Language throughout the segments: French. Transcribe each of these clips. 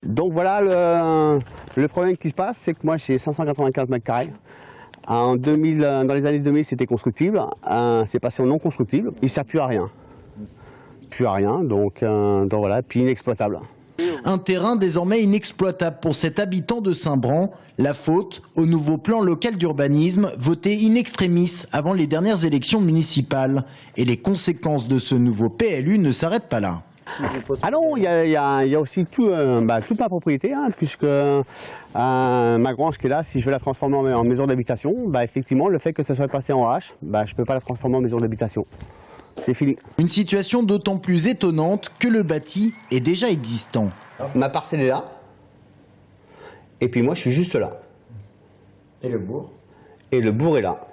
Donc voilà, le problème qui se passe, c'est que moi j'ai 595 mètres carrés. Dans les années 2000, c'était constructible. C'est passé en non constructible. Il ne sert plus à rien. Plus à rien, donc voilà, puis inexploitable. Un terrain désormais inexploitable pour cet habitant de Saint-Bran. La faute au nouveau plan local d'urbanisme voté in extremis avant les dernières élections municipales. Et les conséquences de ce nouveau PLU ne s'arrêtent pas là. Ah non, il y a aussi toute ma propriété, puisque ma grange qui est là, si je veux la transformer en maison d'habitation, effectivement, le fait que ça soit passé en H, je ne peux pas la transformer en maison d'habitation. C'est fini. Une situation d'autant plus étonnante que le bâti est déjà existant. Ma parcelle est là, et puis moi je suis juste là. Et le bourg? Et le bourg est là.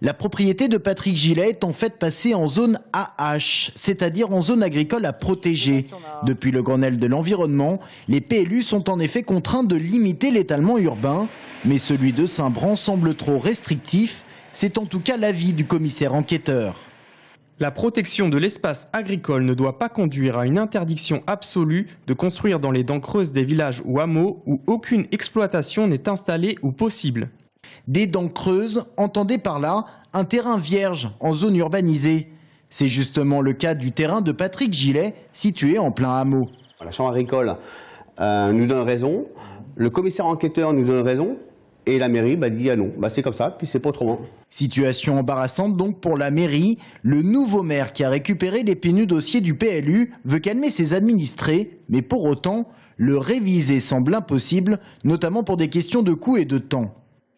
La propriété de Patrick Gillet est en fait passée en zone AH, c'est-à-dire en zone agricole à protéger. Depuis le Grenelle de l'environnement, les PLU sont en effet contraints de limiter l'étalement urbain. Mais celui de Saint-Bran semble trop restrictif. C'est en tout cas l'avis du commissaire enquêteur. La protection de l'espace agricole ne doit pas conduire à une interdiction absolue de construire dans les dents creuses des villages ou hameaux où aucune exploitation n'est installée ou possible. Des dents creuses, entendez par là un terrain vierge en zone urbanisée. C'est justement le cas du terrain de Patrick Gillet, situé en plein hameau. La chambre agricole nous donne raison, le commissaire enquêteur nous donne raison, et la mairie dit ah non, c'est comme ça, puis c'est pas autrement. Situation embarrassante donc pour la mairie. Le nouveau maire qui a récupéré les pénus dossiers du PLU veut calmer ses administrés, mais pour autant, le réviser semble impossible, notamment pour des questions de coût et de temps.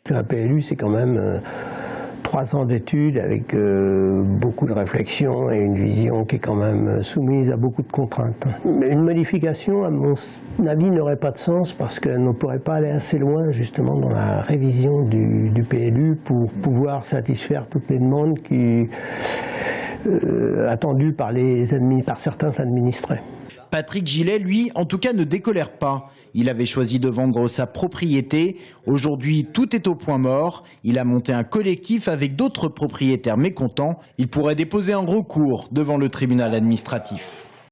Un PLU, c'est quand même 3 ans d'études avec beaucoup de réflexion et une vision qui est quand même soumise à beaucoup de contraintes. Mais une modification, à mon avis, n'aurait pas de sens parce qu'elle ne pourrait pas aller assez loin justement dans la révision du PLU pour pouvoir satisfaire toutes les demandes attendues par certains administrés. Patrick Gillet, lui, en tout cas, ne décolère pas. Il avait choisi de vendre sa propriété. Aujourd'hui, tout est au point mort. Il a monté un collectif avec d'autres propriétaires mécontents. Il pourrait déposer un recours devant le tribunal administratif.